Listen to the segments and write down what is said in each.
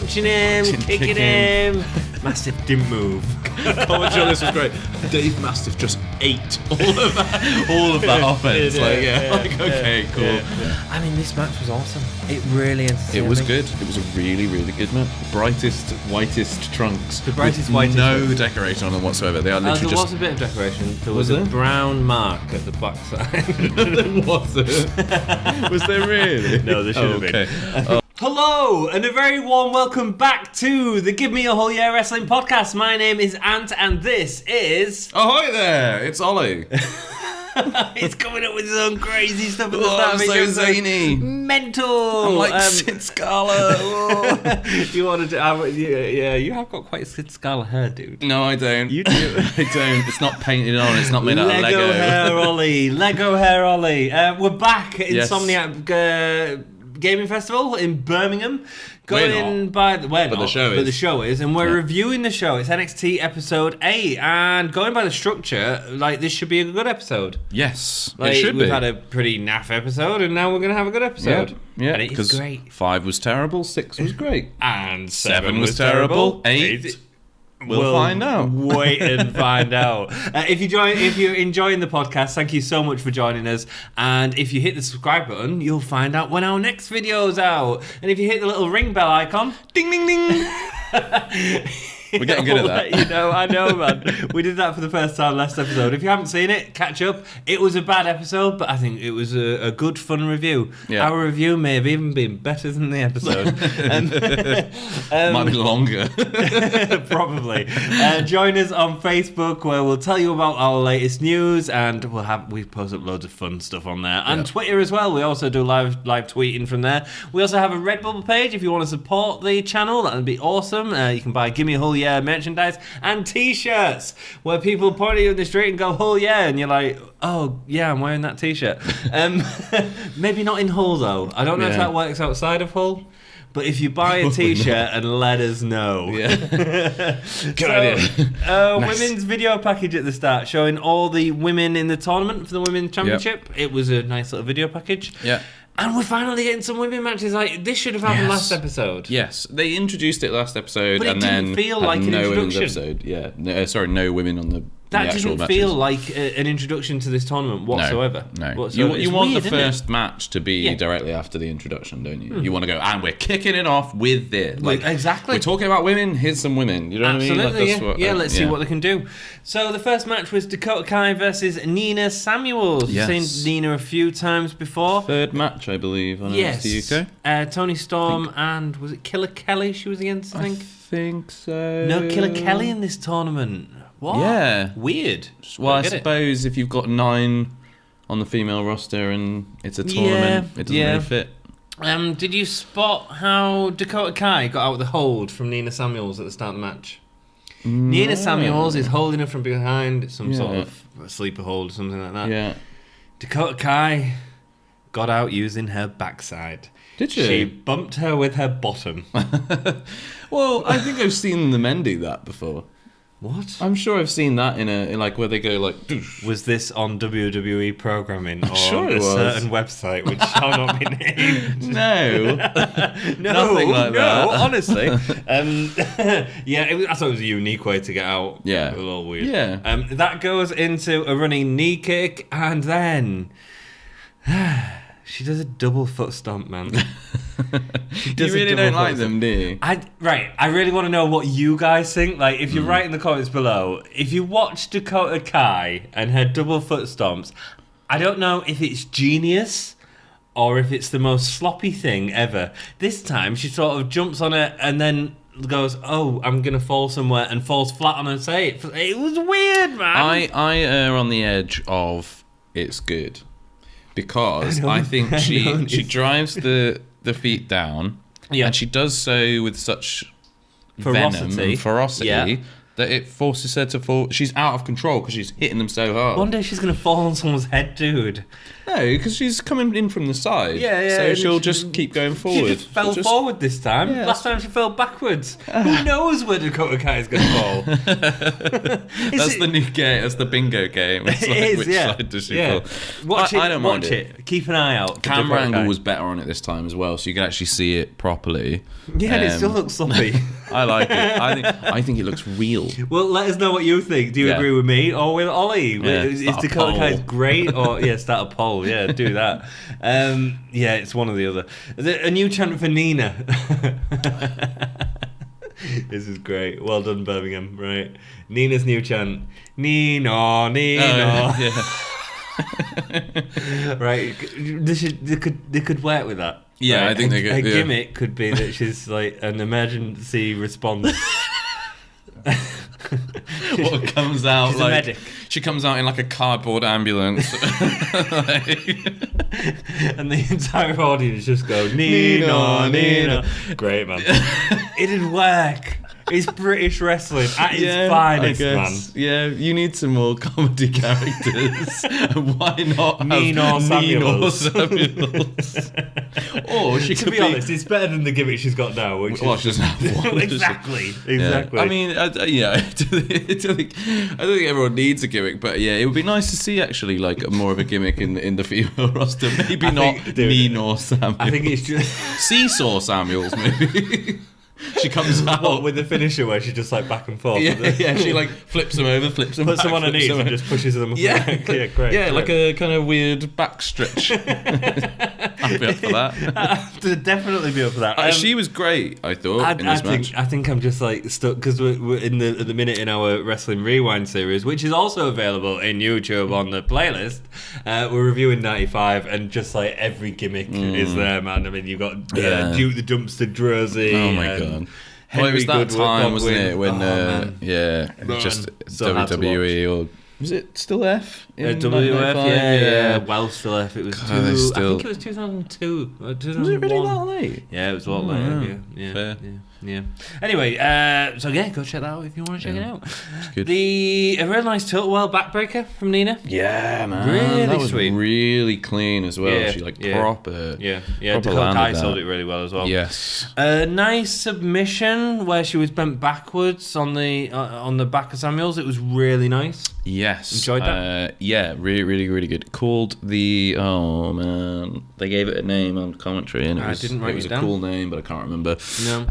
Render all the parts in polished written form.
punching him, kicking him. Mastiff didn't move. Commentary on this was great. Dave Mastiff just ate all of that offense. Okay, cool. Yeah. I mean, this match was awesome. It really entertained It was me. good. It was a really, really good match. Brightest, whitest trunks. The brightest, with whitest no trunks. decoration on them whatsoever. They are literally there just... was a bit of decoration. There Was was a there? brown mark at the backside. There wasn't. Was there really? No, there should have been. Okay. Hello, and a very warm welcome back to the Give Me a Whole Year Wrestling podcast. My name is Ant, and this is... Ahoy there! It's Ollie. He's coming up with his own crazy stuff at the Oh, start I'm of his so show. zany. Mental. I'm like Sid Scala. You want to do? Yeah, you have got quite Sid Scala hair, dude. No, I don't. You do. I don't. It's not painted on. It's not made out of Lego. Lego hair, Ollie. We're back at Yes. Insomniac Gaming Festival in Birmingham. But the show is. And we're reviewing the show. It's NXT episode 8, and going by the structure, like, this should be a good episode. Yes, Like, it should be. We've had a pretty naff episode, and now we're going to have a good episode. Yeah, And it is great. 5 was terrible, 6 was great. And 7 was terrible, 8... We'll find out. Wait and find out. If you're enjoying the podcast, thank you so much for joining us. And if you hit the subscribe button, you'll find out when our next video's out. And if you hit the little ring bell icon, ding ding ding. We're getting good at that. I know, man. We did that for the first time last episode. If you haven't seen it, catch up. It was a bad episode, but I think it was a good, fun review. Yeah. Our review may have even been better than the episode. Might be longer. Probably. Join us on Facebook, where we'll tell you about our latest news, and we post up loads of fun stuff on there. And Twitter as well. We also do live tweeting from there. We also have a Redbubble page if you want to support the channel. That would be awesome. You can buy Gimme a Whole Year merchandise and t-shirts, where people point at you in the street and go, Hull yeah, and you're like, oh yeah, I'm wearing that t-shirt. Maybe not in Hull though. I don't know if that works outside of Hull. But if you buy a t-shirt and let us know. Yeah. Good idea. Nice. Women's video package at the start showing all the women in the tournament for the Women's Championship. It was a nice little video package. Yeah. And we're finally getting some women matches. Like, this should have happened last episode. Yes, they introduced it last episode, But it and didn't then feel had like an no women's introduction. episode. Yeah, no women on the That actual didn't matches. feel like an introduction to this tournament whatsoever. No. Whatsoever. You It's want weird, the isn't it? first match to be directly after the introduction, don't you? You want to go, and we're kicking it off with this. Like, exactly. We're talking about women, here's some women. You know Absolutely, what I mean? Like, that's let's see what they can do. So the first match was Dakota Kai versus Nina Samuels. Yes. We've seen Nina a few times before. Third match, I believe, on NXT UK. Tony Storm and, was it Killer Kelly she was against, I think? think so. No Killer Kelly in this tournament. What? Yeah. Weird. Well, I Don't get it. suppose if you've got 9 on the female roster and it's a tournament, it doesn't really fit. Did you spot how Dakota Kai got out of the hold from Nina Samuels at the start of the match? No. Nina Samuels is holding her from behind, some sort of sleeper hold or something like that. Yeah. Dakota Kai got out using her backside. Did she? She bumped her with her bottom. Well, I think I've seen the men do that before. What? I'm sure I've seen that in like where they go like. Doosh. Was this on WWE programming or sure on it a was. certain website which shall not be named? No. Nothing like that. Honestly. I thought it was a unique way to get out. Yeah. A little weird. Yeah. That goes into a running knee kick, and then she does a double foot stomp, man. You really don't like them, do you? I really want to know what you guys think. Like, if you write in the comments below, if you watch Dakota Kai and her double foot stomps, I don't know if it's genius or if it's the most sloppy thing ever. This time, she sort of jumps on it and then goes, oh, I'm going to fall somewhere, and falls flat on her side. It was weird, man. I err on the edge of it's good. Because I think she drives the feet down, and she does so with such venom and ferocity that it forces her to fall. She's out of control because she's hitting them so hard. One day she's going to fall on someone's head, dude. No, because she's coming in from the side. Yeah. So she'll just keep going forward. She just fell forward this time. Yeah, Last time she fell backwards. Who knows where Dakota Kai is going to fall? That's the new game. That's the bingo game. It's like, is, which yeah. side does she Yeah. fall? I don't mind watch it. Keep an eye out. Camera angle was better on it this time as well, so you can actually see it properly. Yeah, and it still looks sloppy. I like it. I think it looks real. Well, let us know what you think. Do you agree with me or with Ollie? Yeah, Is Dakota Kai great or start a poll? Yeah, do that. Yeah, it's one or the other. A new chant for Nina. This is great. Well done, Birmingham. Right, Nina's new chant. Nino. Yeah. Right, they could work with that. Yeah, right? I think they could. A gimmick could be that she's like an emergency response. What comes out she's like a medic. She comes out in like a cardboard ambulance. And the entire audience just go Nino. Great, man. It'd work. It's British wrestling at its finest, man. Yeah, you need some more comedy characters. Why not have Nino Samuels? Or she To could be honest, it's better than the gimmick she's got now. Which well, she doesn't have one. Exactly. Yeah. I mean, I don't think everyone needs a gimmick, but yeah, it would be nice to see actually like more of a gimmick in the female roster. Maybe not Nino Samuels. I think it's just Seesaw Samuels, maybe. She comes out with the finisher where she just like back and forth. Yeah, she like flips them over, flips them puts back, them on her flips knees them and over. just pushes them. Yeah, great. Yeah, like a kind of weird back stretch. I'd be up for that. I'd definitely be up for that. She was great, I thought, in this match. I think I'm just like stuck because we're at the minute in our Wrestling Rewind series, which is also available in YouTube on the playlist. We're reviewing 95, and just like every gimmick is there, man. I mean, you've got Duke the Dumpster Druzy. Oh my god. Well, it was that time, wasn't it? When just so WWE or was it still F? WF, yeah. Well, still F. It was God, I think it was 2002. Or 2001. Was it really that late? Yeah, it was a lot later. Yeah. Anyway, so yeah, go check that out if you want to check it out. Good. A real nice total well backbreaker from Nina. Yeah, man. Really that was sweet. Really clean as well. Yeah, She like yeah. proper. Yeah. Proper Dakota Kai landed sold that. it really well as well. Yes. A nice submission where she was bent backwards on the back of Samuels. It was really nice. Yes. Enjoyed that? Yeah, really good. Called they gave it a name on commentary and I didn't write it was it a down. cool name, but I can't remember. No.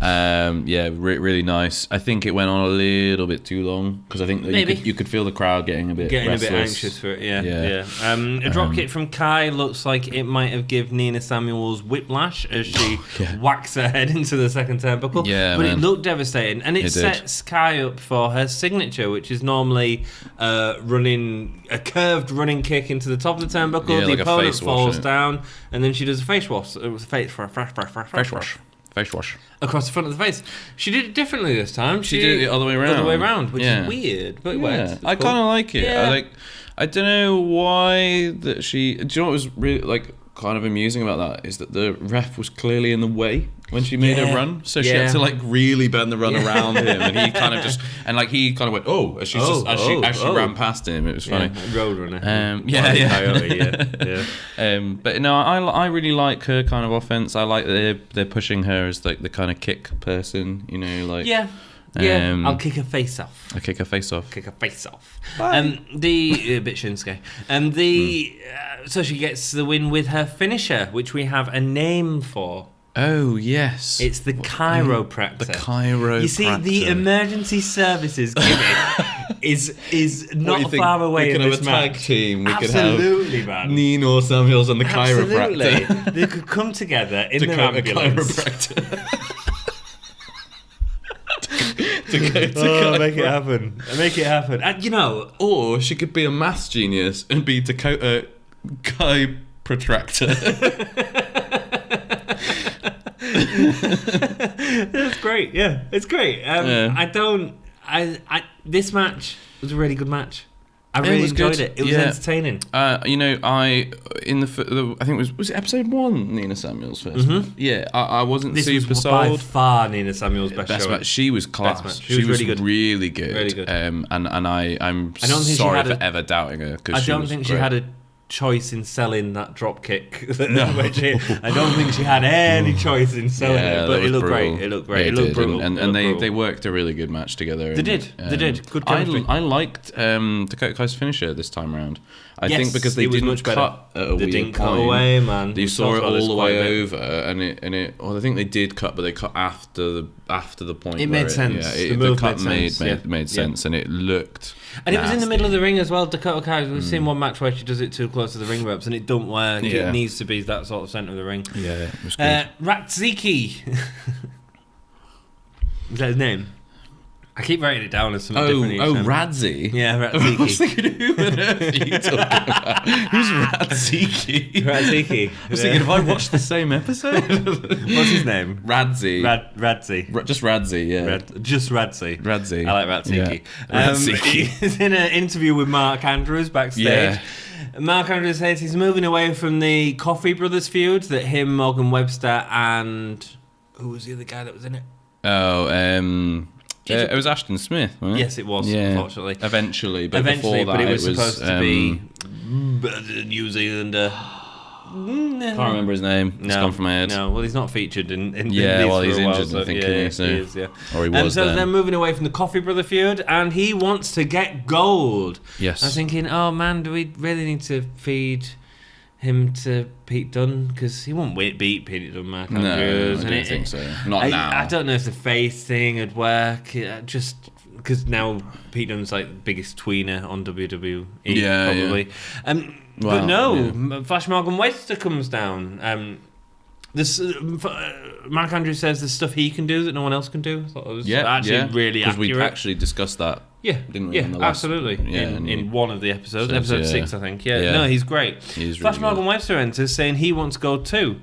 Yeah, really nice. I think it went on a little bit too long because I think that you could feel the crowd getting a bit restless. Anxious for it. Yeah. A drop kick from Kai looks like it might have given Nina Samuels whiplash as she whacks her head into the second turnbuckle. Yeah, but man. it looked devastating, and it sets Kai up for her signature, which is normally a curved running kick into the top of the turnbuckle. Yeah, the like a opponent face wash, falls down, and then she does a face wash. It was face wash across the front of the face. She did it differently this time. She did it the other way around. Which is weird, but it works. I kind of like it. Yeah. I don't know why that she. Do you know what was really like kind of amusing about that is that the ref was clearly in the way when she made her run, so she had to like really bend the run around him, and he kind of just he kind of went as she ran past him. It was funny. Roadrunner. But no, I really like her kind of offense. I like that they're pushing her as like the kind of kick person, you know, like I'll kick her face off. I kick her face off. A bit Shinsuke. So she gets the win with her finisher, which we have a name for. Oh yes, it's the chiropractor. The chiropractor. You see, the emergency services gimmick is not far away in this match. Tag team. We Absolutely, could have man. Nino Samuels and the Absolutely. chiropractor. They could come together in their ambulance. Make it happen. Make it happen. And you know, or she could be a maths genius and be Dakota Kai protractor. That's great. Yeah, it's great. This match was a really good match. I really was enjoyed good. it. It was entertaining. I think it was episode 1. Nina Samuels first. Yeah, I wasn't This super was sold. by far Nina Samuels' best show. match. She was class. match. She was really good. really good. Really good. And I'm I don't think she sorry had for ever doubting her. I don't think she had a choice in selling that drop kick. No. I don't think she had any choice in selling it, but it looked great. It looked great. It looked brutal. And they worked a really good match together. They did. Good chemistry. I liked Dakota Kai's finisher this time around. I think because they it was didn't much better. cut at a They weird didn't cut point. away, man. You We saw it talked about this all the quite a way bit. over, and it. Well, I think they did cut, but they cut after the point. It where made sense. Yeah, The the move cut made sense, made sense, and it looked. And it was in the nasty. middle of the ring as well. Dakota Kai, we've seen one match where she does it too close to the ring ropes, and it don't work. Yeah. It needs to be that sort of centre of the ring. Yeah, it was good. Ratziki. Is that his name? I keep writing it down as something different each time. Radzi. Yeah, I was Ratziki. thinking, who on earth are you talking about? Who's Radziki? Ratziki. I was thinking, have I watched the same episode? What's his name? Radzi. Radzi. Just Radzi, yeah. Just Radzi. Radzi. I like Ratziki. Yeah. Ratziki. He's in an interview with Mark Andrews backstage. Yeah. Mark Andrews says he's moving away from the Coffey Brothers feud that him, Morgan Webster, and who was the other guy that was in it? It was Ashton Smith, wasn't it? Yes, it was, unfortunately. Eventually, but Eventually, before that, but it was supposed to be New Zealander. Can't remember his name. It's gone from my head. No, well, he's not featured in these Well, for he's a while, injured, so I think, yeah, isn't he? So, he is, yeah. Or he was so then. they're moving away from the Coffey Brother feud, and he wants to get gold. Yes. I'm thinking, oh man, do we really need to feed him to Pete Dunne? Because he won't beat Pete Dunne, Mark Andrews. I don't think so. Not now. I don't know if the face thing would work. Just because now Pete Dunne's like the biggest tweener on WWE, probably. Yeah. But no, Flash Morgan Webster comes down. This Mark Andrews says there's stuff he can do that no one else can do. I thought it was actually really accurate. Because we actually discussed that. Yeah, didn't we? Absolutely. In one of the episodes, episode 6, I think. Yeah, no, he's great. He's Flash really Morgan good. Webster enters saying he wants to go too,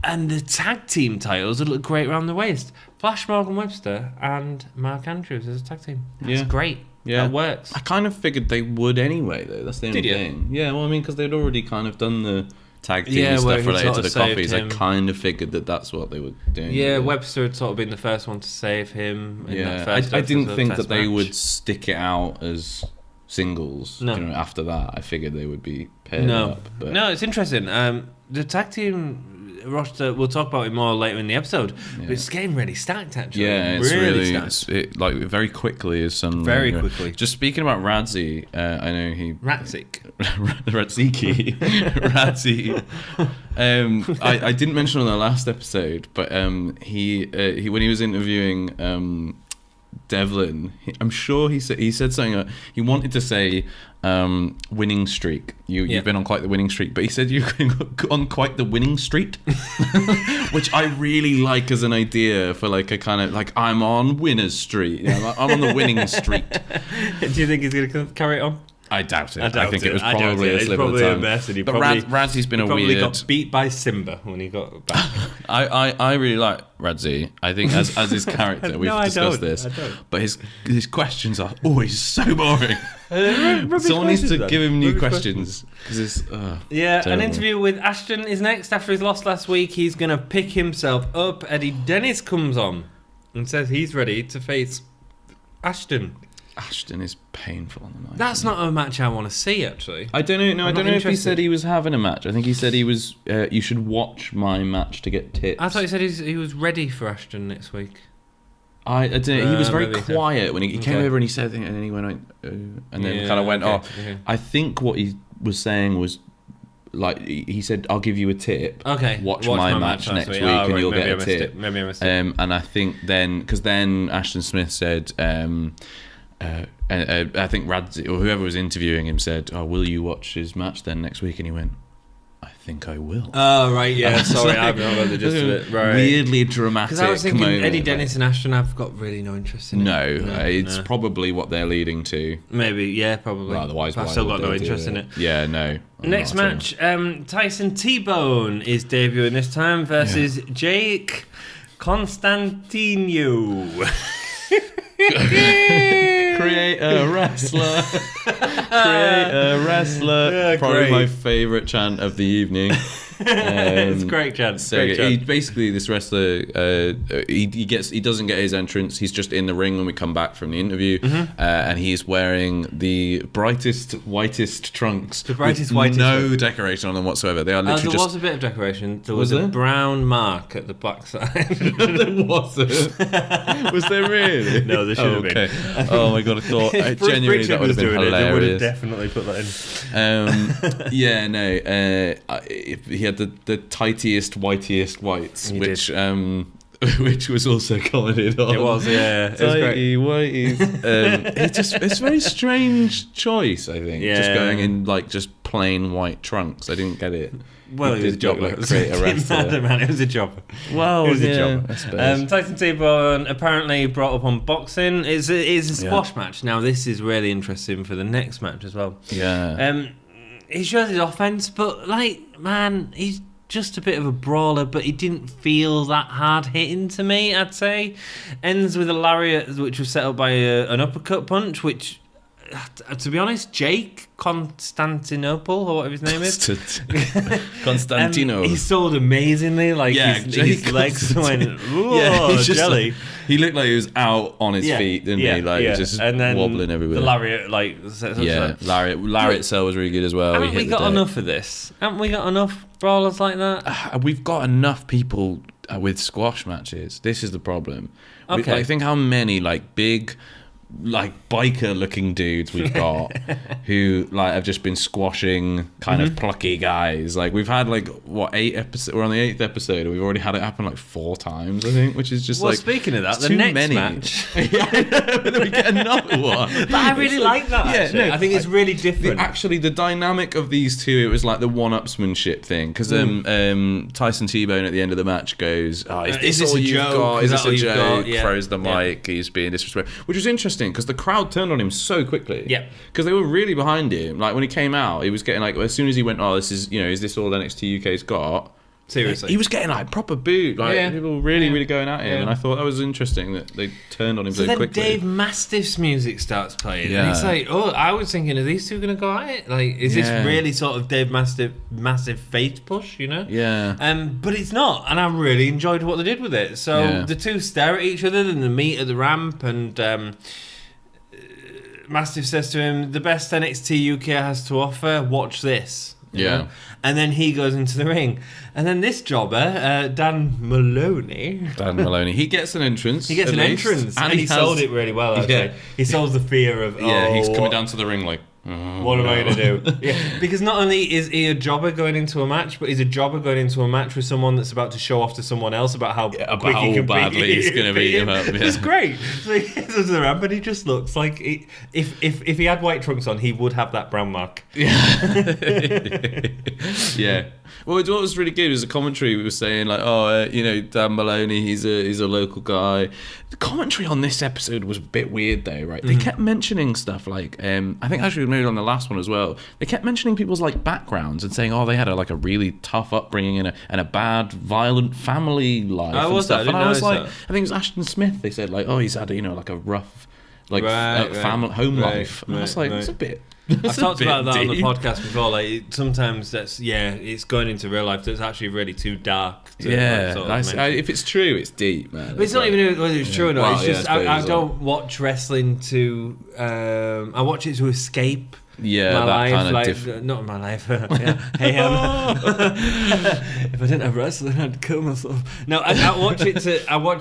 and the tag team titles would look great around the waist. Flash Morgan Webster and Mark Andrews as a tag team. That's great. Yeah, that works. I kind of figured they would anyway, though. That's the only thing. Yeah, well, I mean, because they'd already kind of done the tag team stuff related to the Coffees. I kind of figured that's what they were doing. Yeah, Webster had sort of been the first one to save him. In that first I didn't think that they match. would stick it out as singles. No. You know, after that, I figured they would be paired up. But No, it's interesting. The tag team roster, we'll talk about it more later in the episode, but it's getting really stacked, actually. yeah, it's really stacked. Like very quickly is some Very quickly. Just speaking about Radzi, I know he Ratzik. Radziki. Radzi. I didn't mention on the last episode, but he when he was interviewing Devlin, I'm sure he said something. He wanted to say winning streak. You've been on quite the winning streak, but he said you've been on quite the winning streak, which I really like as an idea for like a kind of like I'm on winner's streak. You know, I'm on the winning streak. Do you think he's going to carry it on? I doubt it. I think it was probably a slip of the tongue. But Radzi's been a probably weird. got beat by Simba when he got back. I really like Radzi. I think as his character, we've discussed this. I don't. But his questions are always so boring. Someone needs to give him new questions because it's terrible. An interview with Ashton is next. After his loss last week, he's going to pick himself up. Eddie Dennis comes on and says he's ready to face Ashton. Ashton is painful on the mic. That's not a match I want to see, actually. I don't know. No, I don't know if he interested. said he was having a match. I think he said he was. You should watch my match to get tips. I thought he said he was ready for Ashton next week. I don't know. He was very maybe so. quiet when he came over and he said, and then he went, and then kind of went off. Okay. I think what he was saying was, like, he said, "I'll give you a tip. Okay, watch my match next week, and you'll get a tip." Maybe I missed it. And I think because then Ashton Smith said, I think Radzi or whoever was interviewing him said, "Oh, will you watch his match then next week?" And he went, "I think I will." Oh, right, yeah, sorry, I've not got the gist of it. Right. Weirdly dramatic. Because I was thinking moment. Eddie Dennis and Ashton, I've got really no interest in it. It's probably what they're leading to. Maybe, yeah, probably. Well, otherwise, I've still got no interest in it. Yeah, no. Next match, Tyson T-Bone is debuting this time versus Jake Constantino. Create a wrestler. Create a wrestler. Yeah, Probably great. my favourite chant of the evening. It's a great chant. So Great chant. he basically, this wrestler, he doesn't get his entrance. He's just in the ring when we come back from the interview, and he's wearing the brightest, whitest trunks. The brightest, with whitest no ones. decoration on them whatsoever. They are literally There just. was a bit of decoration. There Was was a there? brown mark at the backside. There wasn't. Was there really? No, there should have been. Oh my god, I thought If Bruce genuinely Pritchard that would was have been doing it, they would have hilarious. definitely put that in. Yeah, no. He had the tightiest, whitest whites, He which which was also commented on. It was, yeah. It was Tighty great. whities. It's a very strange choice, I think. Just Yeah. going in like just plain white trunks. I didn't get it. Well, it was a did look jobber. like Create a It didn't wrestler. matter, man. It was a jobber. Well, It was a yeah, jobber. I suppose. Tyson T-Bone apparently brought up on boxing. It's a squash match. Now, this is really interesting for the next match as well. Yeah. He shows his offense, but man, he's just a bit of a brawler, but he didn't feel that hard hitting to me, I'd say. Ends with a lariat, which was set up by an uppercut punch, which, to be honest, Jake Constantinople, or whatever his name is, Constantino. he sold amazingly. Like his Jake legs went, he's just jelly. like- he looked like he was out on his feet, didn't he? Like just and then wobbling everywhere. The lariat, sets up Yeah, Lariat Cell was really good as well. Haven't He we hit got the deck. enough of this? Haven't we got enough brawlers like that? We've got enough people with squash matches. This is the problem. Okay. I think how many big, biker looking dudes we've got who have just been squashing kind of plucky guys. We've had 8 episodes. We're on the 8th episode and we've already had it happen 4 times, I think, which is just Speaking of that, it's the too next many. match. Yeah, I know, but then we get another one. But I really like that. Actually. I think it's really different. The dynamic of these two, it was like the one-upsmanship thing, because Tyson T-Bone at the end of the match goes, "Is this all you've got? Is this a joke?" Yeah. Throws the mic. He's being disrespectful, which was interesting because the crowd turned on him so quickly. Yeah. because they were really behind him. When he came out, he was getting as soon as he went, "Oh, this is is this all NXT UK's got?" Seriously. He was getting proper booed. People were really going at him, Yeah. and I thought that was interesting that they turned on him so then quickly. Dave Mastiff's music starts playing. Yeah. And it's I was thinking, are these two going to go at it? Is this really sort of Dave Mastiff massive face push, Yeah. But it's not, and I really enjoyed what they did with it. So Yeah. the two stare at each other, then they meet at the ramp, and Mastiff says to him, "The best NXT UK has to offer, watch this." you Yeah. know? And then he goes into the ring. And then this jobber, Dan Maloney... Dan Maloney. He gets an entrance. He gets at an least, entrance, and he has- sold it really well, actually. Yeah. He sold the fear of, He's coming what- down to the ring What am I going to do? Yeah, because not only is he a jobber going into a match, but he's a jobber going into a match with someone that's about to show off to someone else about how quick how he can badly beat he's gonna beat him up, yeah. It's great. So he gets to the ramp and he just looks like if he had white trunks on, he would have that brown mark. Yeah. Well, what was really good was the commentary. We were saying Dan Maloney, he's a local guy. The commentary on this episode was a bit weird though, right? They kept mentioning stuff I think actually maybe on the last one as well. They kept mentioning people's backgrounds and saying, they had a really tough upbringing and a bad, violent family life and stuff. And I was like, I think it was Ashton Smith. They said he's had a rough family home life. And I was like, it's a bit. I've talked about that on the podcast before. Sometimes it's going into real life that's actually really too dark. If it's true, it's deep, man. But it's not even whether it's true or not. Well, it's just I I don't watch wrestling to. I watch it to escape. Yeah, my that life, kind of not my life. Hey, if I didn't have wrestling, I'd kill myself. No, I watch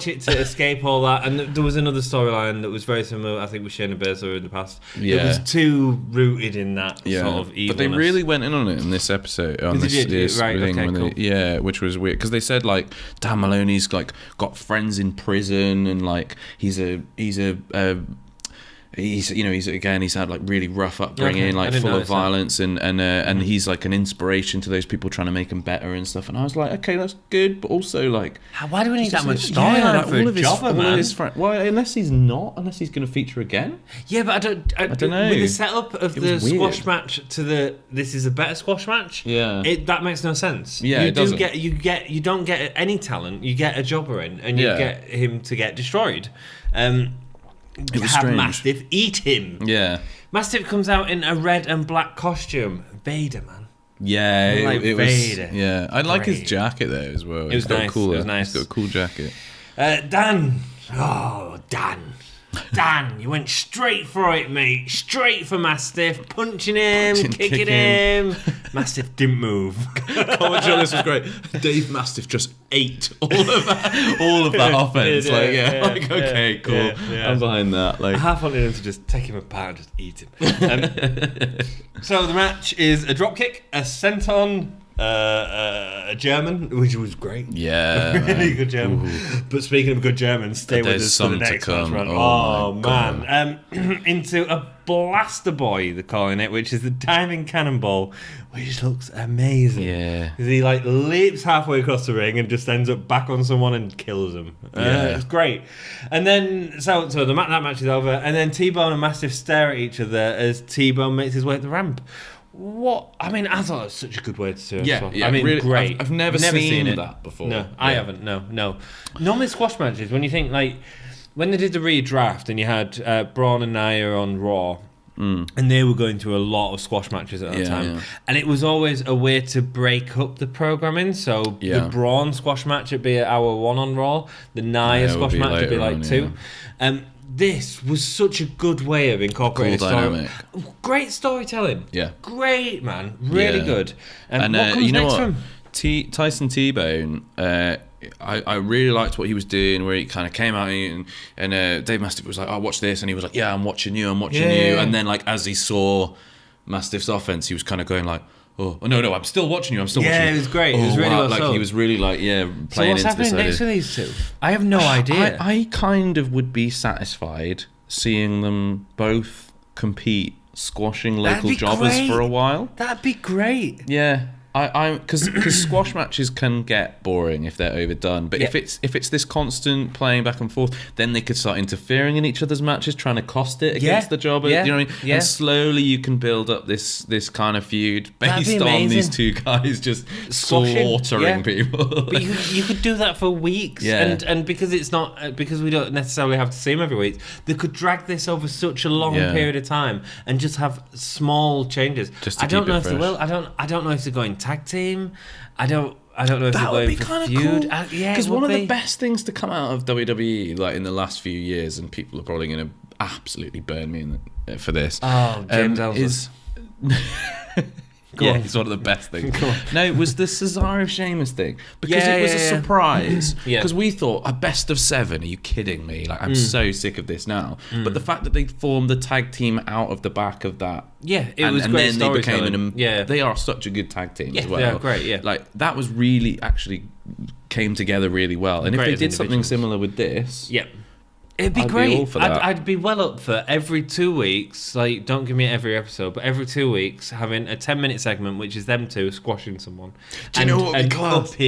it to escape all that. And there was another storyline that was very similar, I think, with Shayna Baszler in the past. Yeah. It was too rooted in that sort of evilness. But they really went in on it in this episode. On this right, thing okay, cool. which was weird because they said Dan Maloney's got friends in prison and he's had really rough upbringing, full of violence, and he's an inspiration to those people trying to make him better and stuff. And I was like, okay, that's good, but also why do we need that much storyline for a jobber, man? Unless he's going to feature again. Yeah, but I don't know. With the setup of the squash weird. match to this is a better squash match. Yeah, that makes no sense. Yeah, it doesn't. You don't get any talent. You get a jobber in, and you get him to get destroyed. It was have strange. Mastiff eat him. Yeah. Mastiff comes out in a red and black costume. Vader, man. Yeah, it was. Vader. Yeah, I like his Great. jacket though as well. It was nice. Cool, It was nice. He's got a cool jacket. Dan. Oh, Dan. Dan, you went straight for it, mate. Straight for Mastiff, punching him, kicking him. Mastiff didn't move. Commentary on this was great. Dave Mastiff just ate all of that offense. Okay, cool. Yeah. I'm behind that. Like, I half wanted him to just take him apart and just eat him. So the match is a dropkick, a senton, a German, which was great. yeah, Really good German. Ooh. But speaking of good German, stay with There's us for the some to next match, come. man. Oh, Oh, my man. Into a blaster boy, they're calling it, which is the diving cannonball, which looks amazing. Yeah. Because he like leaps halfway across the ring and just ends up back on someone and kills them. It's great. And then so that match is over, and then T-Bone and Mastiff stare at each other as T-Bone makes his way up the ramp. What? I mean, I thought it was such a good way to do it. Yeah, I mean, really, great. I've never seen it. that before. No, I haven't. No. Normally squash matches, when you think like when they did the redraft and you had Braun and Nia on Raw, and they were going through a lot of squash matches at that time, and it was always a way to break up the programming. So the Braun squash match would be at hour 1 on Raw, the Nia squash match would be like 2. This was such a good way of incorporating story. Great storytelling. Yeah. Great, man. Really good. And what comes you know next what? from? Tyson T-Bone, I really liked what he was doing, where he kind of came out and Dave Mastiff was like, "Oh, watch this," and he was like, "Yeah, I'm watching you," and then like as he saw Mastiff's offense, he was kind of going like, "Oh no, I'm still watching you. watching you." Yeah, it was great. It was really well like sold. he was really like playing So what's into this happening idea. next for these two? I have no idea. I kind of would be satisfied seeing them both compete, squashing local jobbers great. for a while. That'd be great. Yeah, because squash matches can get boring if they're overdone. But if it's this constant playing back and forth, then they could start interfering in each other's matches, trying to cost it against the jobber. Yeah. You know what I mean? Yeah. And slowly you can build up this kind of feud based on these two guys just slaughtering people. But you could do that for weeks, and because it's not because we don't necessarily have to see them every week, they could drag this over such a long period of time and just have small changes. Just to I don't keep know it if they fresh. will. I don't know if they're going tag team. I don't know if That they're would going be for kind of feud. cool. Yeah, Because one of the best things to come out of WWE, like in the last few years, and people are probably going to absolutely burn me for this. Oh, James is it's one of the best things. No, it was the Cesaro Sheamus thing, because it was a surprise. Because we thought a best of 7. Are you kidding me? Like, I'm so sick of this now. But the fact that they formed the tag team out of the back of that, it was and great then they became storytelling. they are such a good tag team as well. they are great. Yeah, like that was really actually came together really well. And Great if as they did something individuals. similar with this, it'd be I'd be great. all for that. I'd be well up for every 2 weeks. Like, don't give me every episode, but every 2 weeks having a 10-minute segment, which is them two squashing someone. Do you know what would be class? Up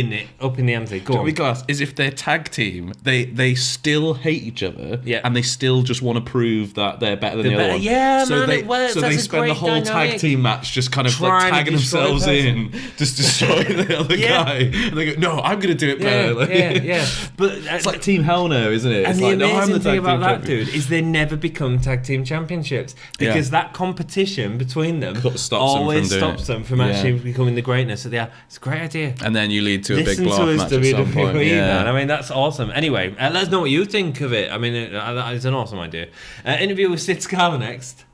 in the ante. Go what on. would be class is if their tag team, they still hate each other, and they still just want to prove that they're better than the other one. Yeah, so man, they it works. so they That's a spend the great whole dynamic. tag team match just kind of like Trying to tagging destroy themselves a in, just destroying the other guy, and they go, "No, I'm going to do it better." Yeah. But It's like Team Hell No, isn't it? And It's the like, no, I'm amazing the thing tag about team that, champion. dude, is they never become tag team championships because that competition between them always stops them from actually becoming the greatness that they are. It's a great idea. And then you lead to a big Listen blow to off us, match at some point. WWE, man. I mean, that's awesome. Anyway, let us know what you think of it. I mean, it's an awesome idea. Interview with Sid Scala next.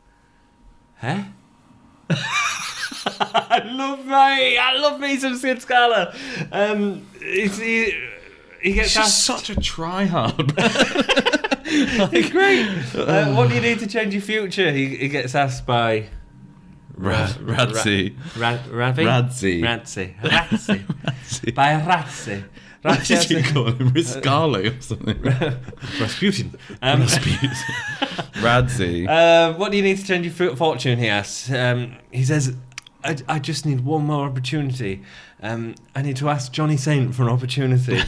Huh? I love me some Sid Scala. He gets He's asked. just such a tryhard. It's great. What do you need to change your future? He gets asked by Radzi. Radzi. By Radzi. What did you call him? Riscalo or something? Rasputin. Radzi. What do you need to change your fortune? He asks. He says, I just need one more opportunity. I need to ask Johnny Saint for an opportunity.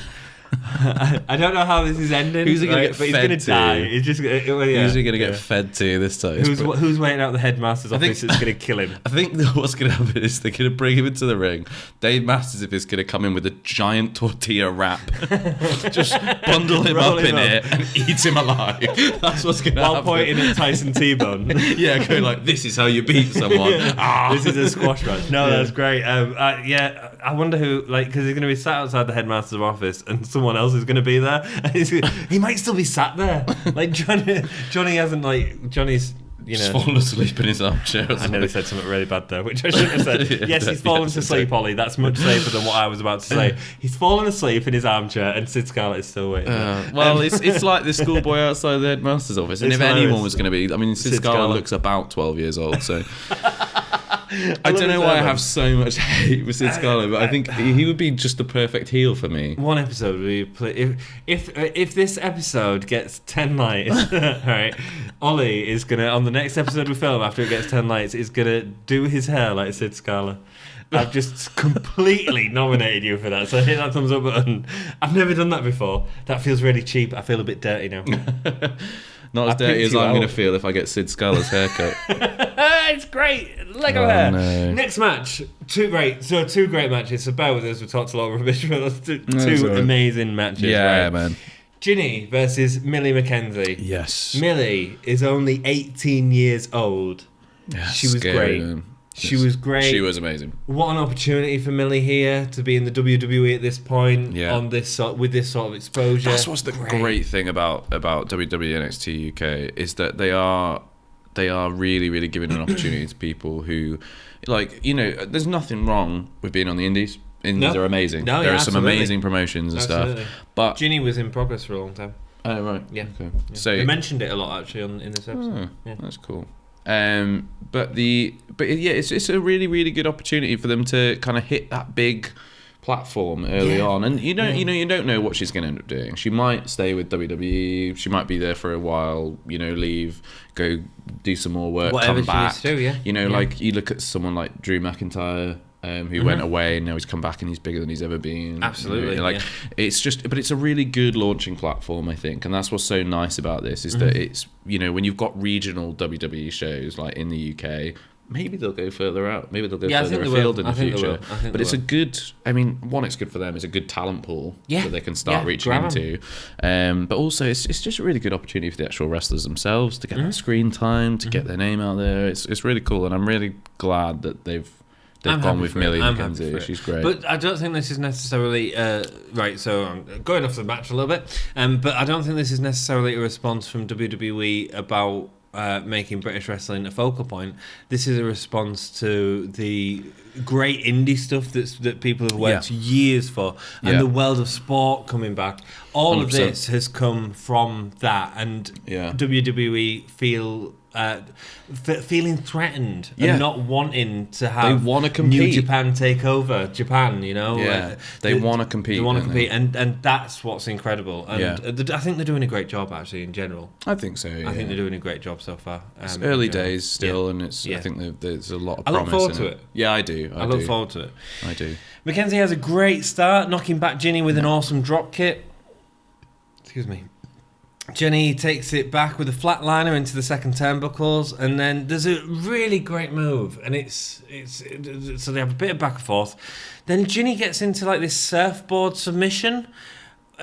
I don't know how this is ending. Who's he gonna get but he's fed gonna to? die. He's just Who's he going to get fed to this time? Who's waiting out the headmaster's office that's going to kill him? I think what's going to happen is they're going to bring him into the ring. Dave Masters is going to come in with a giant tortilla wrap, just bundle him up in it and eat him alive. That's what's going to happen. While pointing at Tyson T-Bone. Yeah, going like, this is how you beat someone. This is a squash match. No, that's great. I wonder who, because he's going to be sat outside the headmaster's office and someone else is going to be there. And he might still be sat there. Like Johnny hasn't Johnny's. Just fallen asleep in his armchair. I nearly said something really bad there, which I shouldn't have said. Yes, he's fallen to sleep, Ollie. That's much safer than what I was about to say. He's fallen asleep in his armchair, and Sid Scarlett is still waiting. It's like the schoolboy outside the headmaster's office. And if anyone was going to be, I mean, Sid Scarlett looks about 12 years old, so. I don't know why I have so much hate for Sid Scarlett, but I think he would be just the perfect heel for me. One episode where you play, if this episode gets 10 likes, right, Ollie is gonna, on the next episode we film after it gets 10 likes, is gonna do his hair like Sid Scarlett. I've just completely nominated you for that, so hit that thumbs up button. I've never done that before. That feels really cheap. I feel a bit dirty now. Not as dirty as I'm going to feel if I get Sid Scarlett's haircut. It's great. Lego hair. No. Next match. Two great matches. So bear with us. We've talked a lot of rubbish, but that's two amazing matches. Yeah, right? Man. Jinny versus Millie Mckenzie. Yes. Millie is only 18 years old. Yeah, she was scary, great. Man. She was great. She was amazing. What an opportunity for Millie here to be in the WWE at this point. Yeah. With this sort of exposure. That's what's the great thing about WWE NXT UK is that they are really, really giving an opportunity to people who, there's nothing wrong with being on the indies. Indies are amazing. No, there are some absolutely. amazing promotions and stuff. But Ginny was in progress for a long time. Oh right. Yeah. Okay. Yeah. So they mentioned it a lot actually in this episode. That's cool. But it's a really, really good opportunity for them to kind of hit that big platform early on, and you don't know what she's going to end up doing. She might stay with WWE. She might be there for a while. Leave, go do some more work, whatever come back. She needs to do, Like you look at someone like Drew McIntyre. Who went away and now he's come back and he's bigger than he's ever been. Absolutely. But it's a really good launching platform, I think, and that's what's so nice about this is that it's when you've got regional WWE shows like in the UK, maybe they'll go further out, maybe they'll go further afield in the future. But it's a good. I mean, one, it's good for them. It's a good talent pool that they can start reaching into. But also, it's just a really good opportunity for the actual wrestlers themselves to get that screen time, to get their name out there. It's really cool, and I'm really glad that they've gone with Millie Mckenzie. She's great. But I don't think this is necessarily right. So I'm going off the match a little bit, but I don't think this is necessarily a response from WWE about making British wrestling a focal point. This is a response to the great indie stuff that people have worked years for, and the world of sport coming back. All 100%. Of this has come from that, and WWE feeling threatened and not wanting to have New Japan take over Japan, they want to compete. They want to compete, and that's what's incredible. And I think they're doing a great job actually in general. I think so. Yeah. I think they're doing a great job so far. It's early days still, and I think there's a lot of promise. I look forward to it. Yeah, I do. I look forward to it. I do. Mckenzie has a great start, knocking back Jinny with an awesome drop kick. Excuse me. Jinny takes it back with a flatliner into the second turnbuckles, and then there's a really great move, and it's so they have a bit of back and forth. Then Jinny gets into this surfboard submission.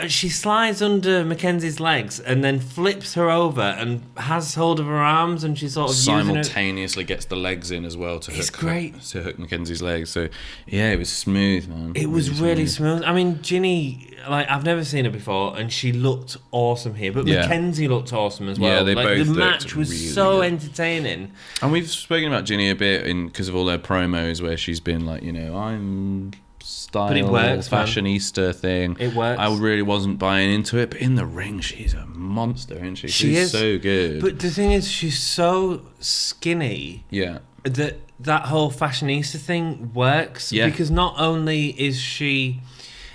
She slides under Mackenzie's legs and then flips her over and has hold of her arms, and she sort of simultaneously gets the legs in as well to hook Mackenzie's legs. So it was smooth, man. It was really smooth. I mean, Jinny, I've never seen her before, and she looked awesome here. But Mckenzie looked awesome as well. Yeah, they both. The match was really so good. Entertaining. And we've spoken about Jinny a bit because of all their promos where she's been I'm style, but it works, fashionista thing. It works. I really wasn't buying into it, but in the ring, she's a monster, isn't she? She's so good. But the thing is, she's so skinny. Yeah. That whole fashionista thing works. Yeah. Because not only is she,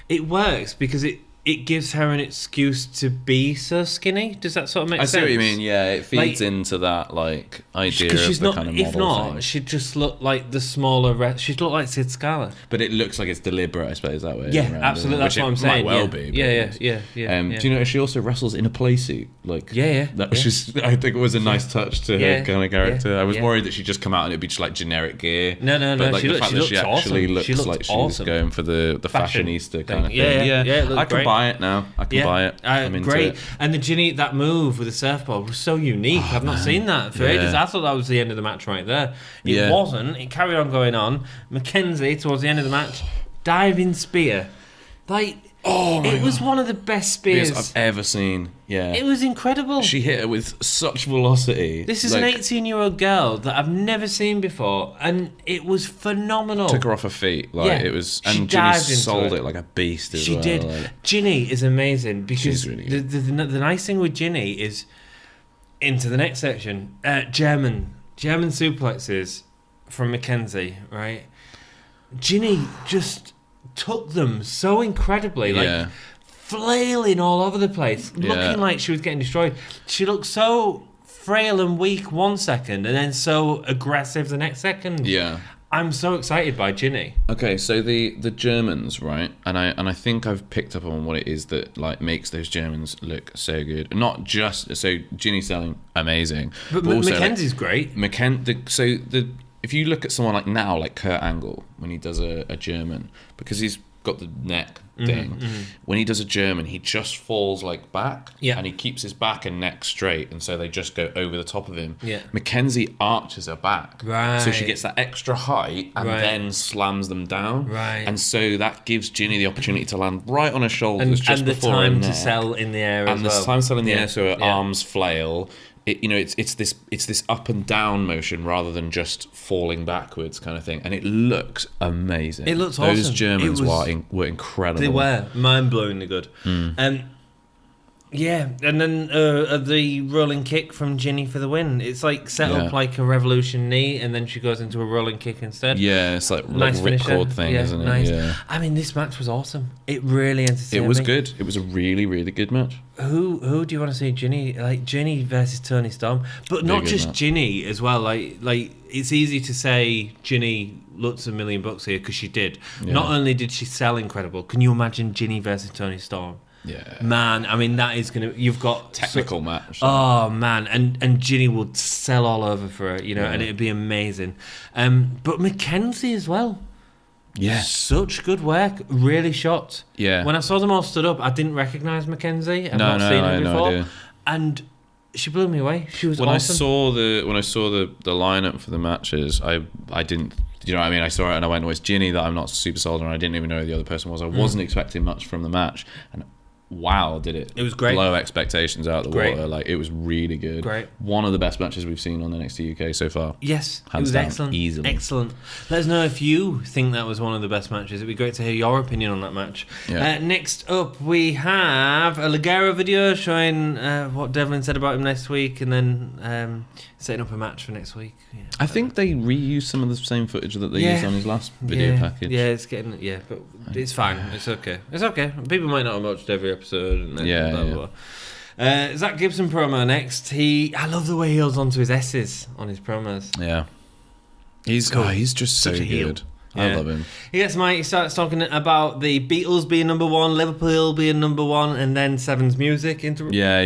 it works because it gives her an excuse to be so skinny. Does that sort of make sense? I see what you mean. Yeah, it feeds into that like idea of she's the not, kind of model if not, thing. she'd just look like the smaller. She'd look like Sid Scala. But it looks like it's deliberate, I suppose, that way. Yeah, around, absolutely. That's what I'm saying. Might well be. But Yeah. Do you know she also wrestles in a play suit? Like, that was just. I think it was a nice touch to her kind of character. I was worried that she'd just come out and it'd be just like generic gear. No. But like she the fact that she actually awesome. looks like she's going for the fashionista kind of thing. Yeah. I can buy it now. I can buy it. I'm into great. it. And the Jinny, that move with the surfboard was so unique. I've not seen that for ages. I thought that was the end of the match right there. It wasn't. It carried on going on. Mckenzie, towards the end of the match, diving spear. Like, it was one of the best spears I've ever seen. Yeah. It was incredible. She hit it with such velocity. This is an 18-year-old girl that I've never seen before, and it was phenomenal. Took her off her feet. Like it was, and Jinny sold it like a beast as well. She did. Like, Jinny is amazing because she's really good. The nice thing with Jinny is into the next section. German suplexes from Mckenzie, right? Jinny just took them so incredibly, like flailing all over the place, looking like she was getting destroyed. She looked so frail and weak one second, and then so aggressive the next second. Yeah. I'm so excited by Jinny. Okay, so the Germans, right? And I think I've picked up on what it is that like makes those Germans look so good. Not just so Jinny selling amazing, but also, Mackenzie's great. If you look at someone like now, like Kurt Angle, when he does a German, because he's got the neck thing, when he does a German, he just falls like back, and he keeps his back and neck straight, and so they just go over the top of him. Mckenzie arches her back, so she gets that extra height and then slams them down, and so that gives Jinny the opportunity to land right on her shoulders just before her neck. And the time to sell in the air as well. And the time to sell in the air, so her arms flail. It's this up and down motion rather than just falling backwards kind of thing, and it looks amazing. It looks awesome. Those Germans were incredible. They were mind-blowingly good. And then the rolling kick from Jinny for the win. It's like set up like a revolution knee, and then she goes into a rolling kick instead. Yeah, it's like nice ripcord thing, isn't it? Nice. Yeah. I mean, this match was awesome. It really entertained me. It was good. It was a really, really good match. Who do you want to see? Jinny, like Jinny versus Toni Storm, but not just match. Jinny as well. Like it's easy to say Jinny looks $1 million here because she did. Yeah. Not only did she sell incredible, can you imagine Jinny versus Toni Storm? Yeah, man. I mean, that is gonna. You've got technical match. Oh man, and Jinny would sell all over for her, and it'd be amazing. But Mckenzie as well. Yeah, such good work. Really shocked. Yeah. When I saw them all stood up, I didn't recognise Mckenzie. I've not seen her before, and she blew me away. She was awesome. When I saw the lineup for the matches, I didn't. You know what I mean? I saw it and I went, "Oh, it's Jinny that I'm not super sold on." I didn't even know who the other person was. I wasn't expecting much from the match, and wow, did it! It was great. Blow expectations out of the water. Like it was really good. Great. One of the best matches we've seen on NXT UK so far. Yes, hands it was down, excellent. Easily. Excellent. Let us know if you think that was one of the best matches. It'd be great to hear your opinion on that match. Yeah. Next up, we have a Ligero video showing what Devlin said about him next week, and then setting up a match for next week. Yeah. I think they reused some of the same footage that they used on his last video package. Yeah, it's getting but it's fine. It's okay. It's okay. People might not have watched every episode. And then blah, blah, blah. Zack Gibson promo next. I love the way he holds onto his S's on his promos. Yeah, he's just so good. I love him. He gets Mike. He starts talking about the Beatles being number one, Liverpool being number one, and then Seven's music. He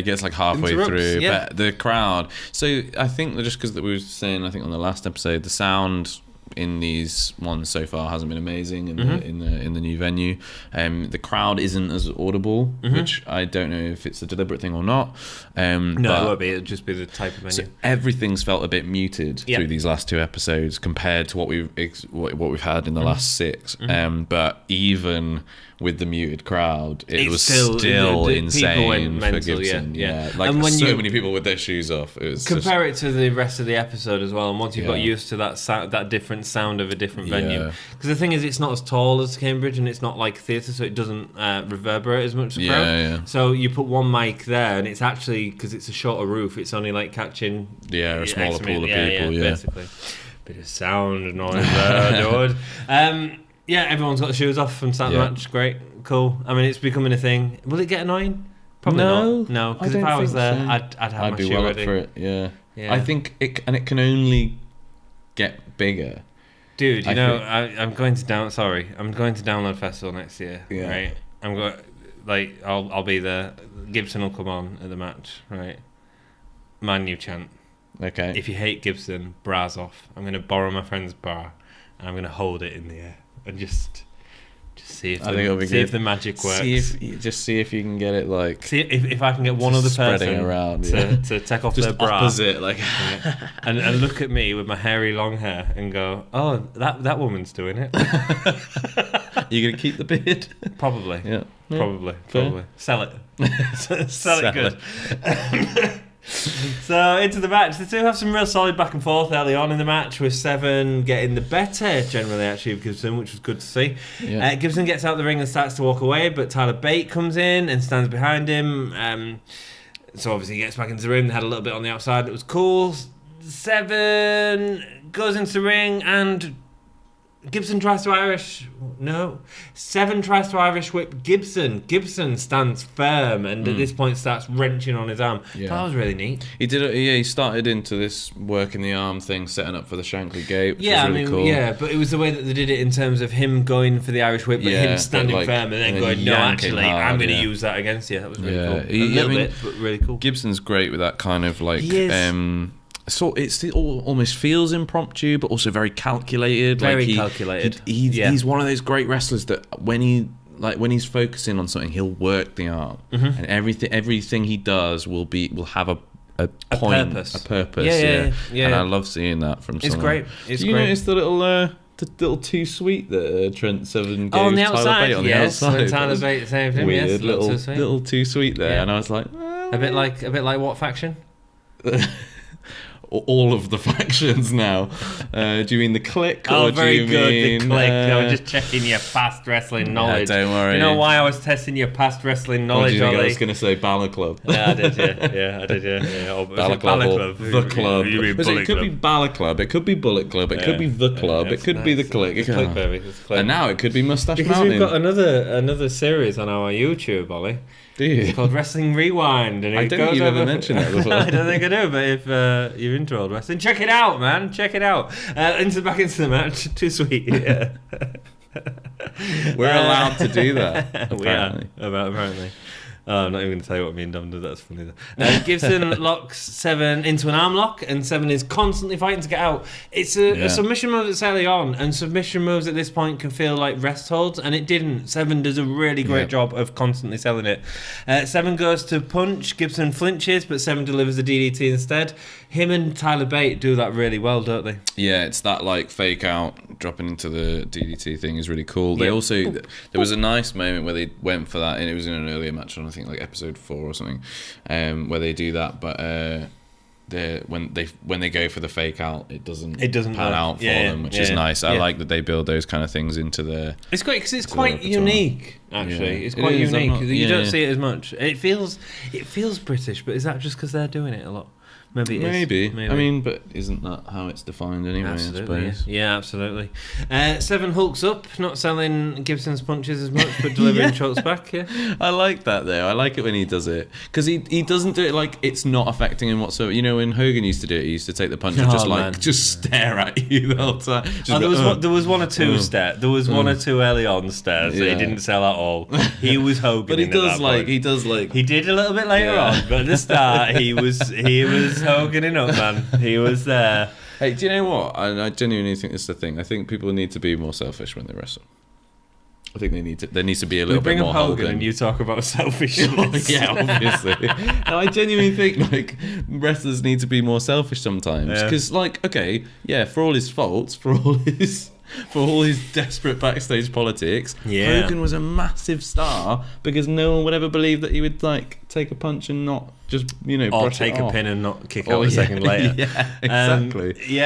gets like halfway through, but the crowd. So I think that just because we were saying, I think on the last episode, the sound in these ones so far hasn't been amazing in the new venue. The crowd isn't as audible, which I don't know if it's a deliberate thing or not. No, it won't be. It'll just be the type of venue. So everything's felt a bit muted through these last two episodes compared to what we've had in the last six. But even with the muted crowd, it was still insane for Gibson. Yeah. Like and when many people with their shoes off. It was compare it to the rest of the episode as well, and once you've got used to that different sound of a different venue, because the thing is, it's not as tall as Cambridge, and it's not like theatre, so it doesn't reverberate as much. So you put one mic there, and it's actually, because it's a shorter roof, it's only like catching a smaller pool of people. Basically, bit of sound noise there, dude. Yeah, everyone's got the shoes off from start the match. Great, cool. I mean, it's becoming a thing. Will it get annoying? Probably not. No, because if I was there, so. I'd have my be shoe well ready. Up for it. Yeah. I think it can only get bigger. Dude, I'm going to Download Festival next year. Yeah. Right. I'm going. Like, I'll be there. Gibson will come on at the match. Right. My new chant. Okay. If you hate Gibson, bras off. I'm going to borrow my friend's bra, and I'm going to hold it in the air and just see if if the magic works. See if you can get it like. See if I can get one other person around, to take off their bra. Opposite, like. and look at me with my hairy long hair and go, oh, that woman's doing it. You're gonna keep the beard? Probably. Yeah. Probably. Sell it. Sell it good. So into the match, they do have some real solid back and forth early on in the match, with Seven getting the better generally actually of Gibson, which was good to see. Yeah. Gibson gets out the ring and starts to walk away, but Tyler Bate comes in and stands behind him. So obviously he gets back into the ring. They had a little bit on the outside. It was cool. Seven goes into the ring and Gibson tries to Irish. No. Seven tries to Irish whip Gibson. Gibson stands firm and at this point starts wrenching on his arm. Yeah. That was really neat. He did. He started into this working the arm thing, setting up for the Shankly Gate. Which was really cool. Yeah, but it was the way that they did it in terms of him going for the Irish whip, but him standing firm and then going, no, actually, I'm going to use that against you. That was really cool. A little bit, but really cool. Gibson's great with that kind of like. He is. So it almost feels impromptu, but also very calculated. Very calculated. He's one of those great wrestlers that when he's focusing on something, he'll work the arm, and everything he does will have a point, a purpose. Yeah. And I love seeing that from someone. It's great. You notice the little too sweet that Trent Seven gave on the Tyler outside? Bate on the outside. When Tyler Bate saved him. Weird, yes, little too sweet there, and I was like, a bit like what faction? All of the factions now. Do you mean the Clique? Or very do you good, mean, the Clique. I was just checking your past wrestling knowledge. Don't worry. You know why I was testing your past wrestling knowledge, do you think Ollie? I was going to say Balor Club? Yeah, I did, yeah. Balor Club. The Club. It could be Balor Club, it could be Bullet Club, it could be The Club, it could be the Clique. It's Clique, baby. It's Clique. And now it could be Mustache because Mountain. We've got another series on our YouTube, Ollie. Do you? It's called Wrestling Rewind. And I don't think you've ever mentioned that before. I don't think I do, but if you're into old wrestling, check it out, man. Check it out. Back into the match. Too sweet. Yeah. We're allowed to do that, apparently. Apparently. I'm not even going to tell you what me and Dom did. That's funny, though. Gibson locks Seven into an arm lock, and Seven is constantly fighting to get out. It's a submission move that's early on, and submission moves at this point can feel like rest holds, and it didn't. Seven does a really great job of constantly selling it. Seven goes to punch. Gibson flinches, but Seven delivers the DDT instead. Him and Tyler Bate do that really well, don't they? Yeah, it's that like fake out, dropping into the DDT thing is really cool. They also, there was a nice moment where they went for that, and it was in an earlier match on, I think, like episode 4 or something, where they do that, but when they go for the fake out, it doesn't pan out for them, which is nice. I like that they build those kind of things into the. It's great because it's quite unique. Actually, it's quite unique. You don't see it as much. It feels British, but is that just because they're doing it a lot? Maybe it is. Maybe. I mean, but isn't that how it's defined anyway? Absolutely. I suppose. Yeah, absolutely. Seven hulks up, not selling Gibson's punches as much, but delivering shots back. Yeah, I like that though. I like it when he does it because he doesn't do it like it's not affecting him whatsoever. You know, when Hogan used to do it, he used to take the punch and just stare at you the whole time. There was one or two stares. There was one or two early on stares that he didn't sell at all. He was Hogan. But he did a little bit later on, but at the start he was Hoganing up, man. He was there. Hey, do you know what? I genuinely think this is the thing. I think people need to be more selfish when they wrestle. I think there needs to be a little bit more Hogan. Hogan. And you talk about selfishness. Yeah, obviously. No, I genuinely think like wrestlers need to be more selfish sometimes. Because for all his faults, for all his desperate backstage politics, Hogan was a massive star because no one would ever believe that he would like take a punch and not just brush take it off. a pin and not kick out a second later. Yeah, exactly. He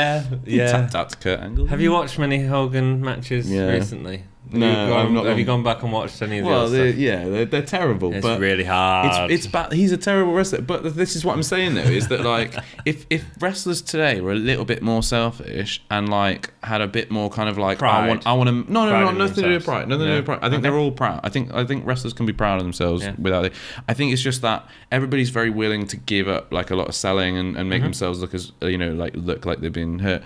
tapped out to Kurt Angle. Have you watched many Hogan matches recently? Have you gone back and watched any of the other stuff? They're terrible. It's but really hard. It's bad. He's a terrible wrestler. But this is what I'm saying though, is that like if wrestlers today were a little bit more selfish and like had a bit more kind of like pride. I want to nothing to do with pride. Nothing to do with pride. I think Okay. they're all proud. I think wrestlers can be proud of themselves without it. I think it's just that everybody's very willing to give up like a lot of selling and make themselves look as look like they've been hurt.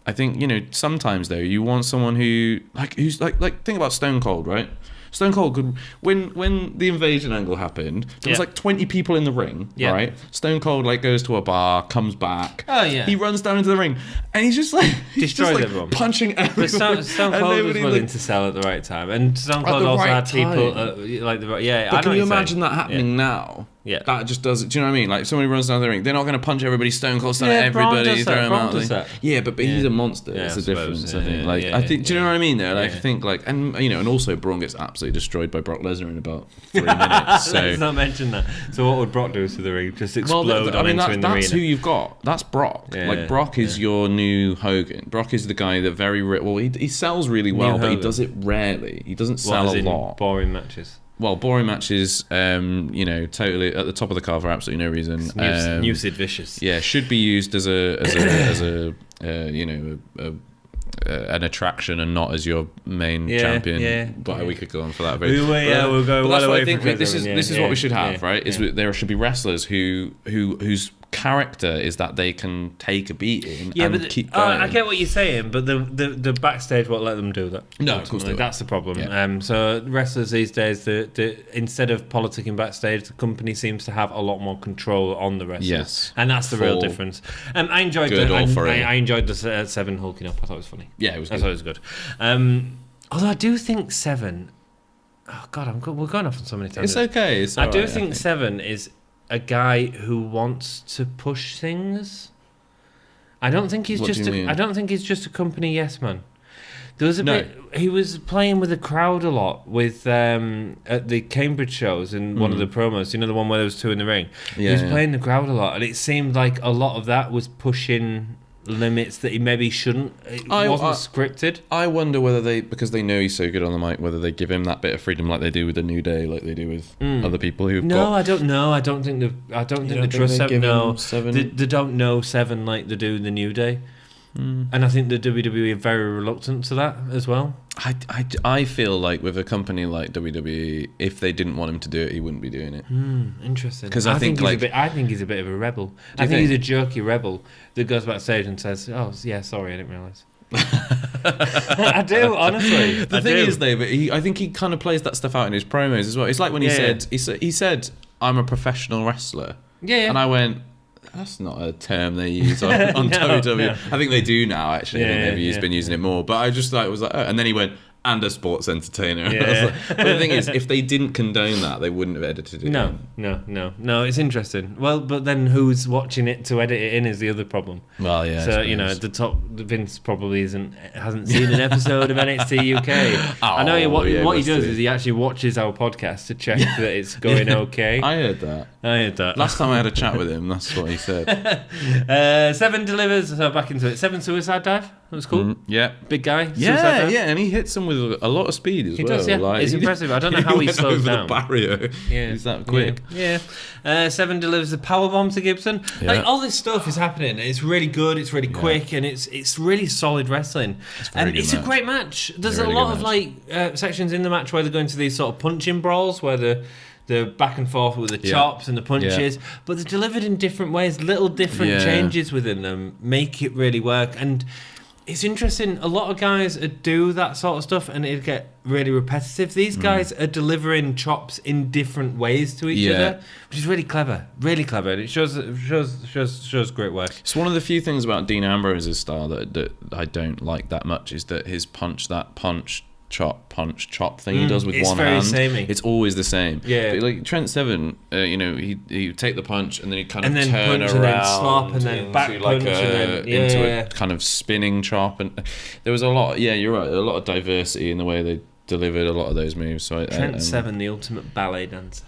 I think, sometimes though you want someone who's like think about Stone Cold, right? Stone Cold could when the invasion angle happened, there was like 20 people in the ring, right? Stone Cold like goes to a bar, comes back. Oh yeah. He runs down into the ring and he's just like destroys everyone, punching everyone. But Stone Cold was willing to sell at the right time, and Stone Cold also had people But can you imagine that happening now? Yeah. That just does it. Do you know what I mean? Like, if somebody runs down the ring, they're not going to punch everybody, Stone Cold style at everybody, throw him out. Yeah, but he's a monster. That's the difference, I think. I think, do you know what I mean there? Like, I think, like, and also Braun gets absolutely destroyed by Brock Lesnar in about 3 minutes. So. Let's not mention that. So what would Brock do to the ring? Just explode on entering the arena? That's who you've got. That's Brock. Brock is your new Hogan. Brock is the guy that he sells really well, but he does it rarely. He doesn't sell a lot. Boring matches. Well, boring matches, totally at the top of the card for absolutely no reason. New Sid Vicious. Yeah, should be used as an attraction and not as your main champion. Yeah, but we could go on for that. We'll go. But that's what I think. This is what we should have, right? There should be wrestlers whose character is that they can take a beating and keep going. I get what you're saying, but the backstage won't let them do that. No, of course not. That's the problem. Yeah. So wrestlers these days, instead of politicking backstage, the company seems to have a lot more control on the wrestlers. Yes, and that's the real difference. I enjoyed I enjoyed the Seven hulking up. I thought it was funny. Yeah, it was. I thought it was good. Although I do think Seven. Oh God, we're going off on so many times. It's okay. I do think Seven is a guy who wants to push things. I don't think he's just a company yes man. There was a bit. He was playing with the crowd a lot with at the Cambridge shows in one of the promos. You know, the one where there was two in the ring. He was playing the crowd a lot, and it seemed like a lot of that was pushing limits that he maybe shouldn't. It wasn't scripted. I wonder whether because they know he's so good on the mic, whether they give him that bit of freedom like they do with the New Day, like they do with other people who've got... I don't know. I don't think they trust Seven. No, they don't know Seven like they do the New Day. And I think the WWE are very reluctant to that as well. I feel like with a company like WWE, if they didn't want him to do it, he wouldn't be doing it. Interesting. Because I think he's a bit of a rebel. I think he's a jerky rebel that goes backstage and says, "Oh yeah, sorry, I didn't realise." I do, honestly. The thing is, though, but I think he kind of plays that stuff out in his promos as well. It's like when he said, "I'm a professional wrestler." Yeah. And I went, that's not a term they use on WWE. No. I think they do now, actually. I think they've been using it more. But I just was like, oh. And then he went, and a sports entertainer. Yeah. But the thing is, if they didn't condone that, they wouldn't have edited it. No, it's interesting. Well, but then who's watching it to edit it in is the other problem. Well, yeah. So, Vince probably hasn't seen an episode of NXT UK. I know what he does is he actually watches our podcast to check that it's going okay. I heard that. Last time I had a chat with him, that's what he said. Seven delivers, so back into it. Seven suicide dive. That was cool. Yeah. Big guy. Yeah, and he hits them with a lot of speed as well. He does, yeah. Like, it's impressive. I don't know how he slows down. The barrier. Yeah. He's that quick. Yeah. Seven delivers a powerbomb to Gibson. Yeah. Like, all this stuff is happening. It's really good. It's really quick, and it's really solid wrestling. It's a great match. There's a lot of sections in the match where they're going to these sort of punching brawls where the back and forth with the chops and the punches, but they're delivered in different ways. Little different changes within them make it really work. And it's interesting. A lot of guys do that sort of stuff, and it'd get really repetitive. These guys are delivering chops in different ways to each other, which is really clever, and it shows great work. It's one of the few things about Dean Ambrose's style that I don't like that much is that his punch chop thing he does with one hand. Samey. It's always the same. Yeah. But like Trent Seven, he take the punch and then he'd kind of turn punch around and then slap and then back punch into a kind of spinning chop, and there was a lot. Yeah, you're right. A lot of diversity in the way they delivered a lot of those moves. So Trent Seven, the ultimate ballet dancer.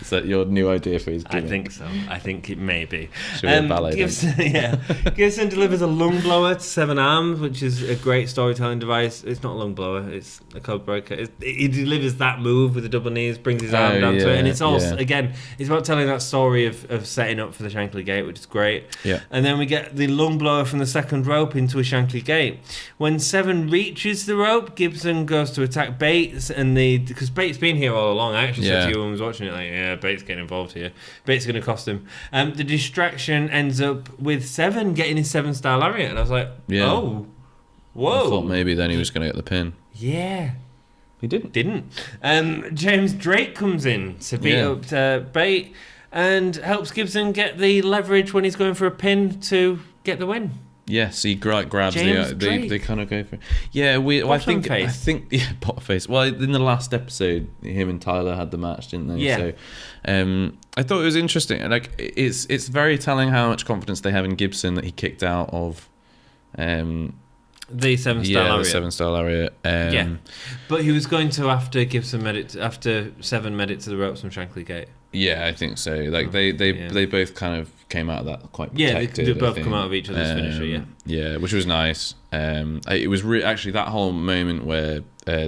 Is that your new idea for his gimmick? I think so. I think it may be. Should we ballet Gibson delivers a lung blower to Seven Arms, which is a great storytelling device. It's not a lung blower, it's a code breaker. He delivers that move with the double knees, brings his arm down to it, and it's also, again, it's about telling that story of setting up for the Shankly Gate, which is great. Yeah. And then we get the lung blower from the second rope into a Shankly Gate. When Seven reaches the rope, Gibson goes to attack Bates, and because Bates been here all along. I actually said to you when I was watching it, like, yeah, Bates getting involved here. Bates is going to cost him. The distraction ends up with Seven getting his 7-star lariat, and I was like, oh, whoa. I thought maybe then he was going to get the pin. Yeah. He didn't. James Drake comes in to beat up Bate and helps Gibson get the leverage when he's going for a pin to get the win. Yes, he grabs they kind of go for. Yeah, I think Botface. Well, in the last episode, him and Tyler had the match, didn't they? Yeah. So, I thought it was interesting. Like, it's very telling how much confidence they have in Gibson that he kicked out of. The 7-star lariat. The 7-star lariat. But he was going to after Seven made it to the ropes from Shankly Gate. Yeah, I think so. Like they both kind of came out of that quite protected. They both come out of each other's finisher. Yeah, which was nice. It was actually that whole moment where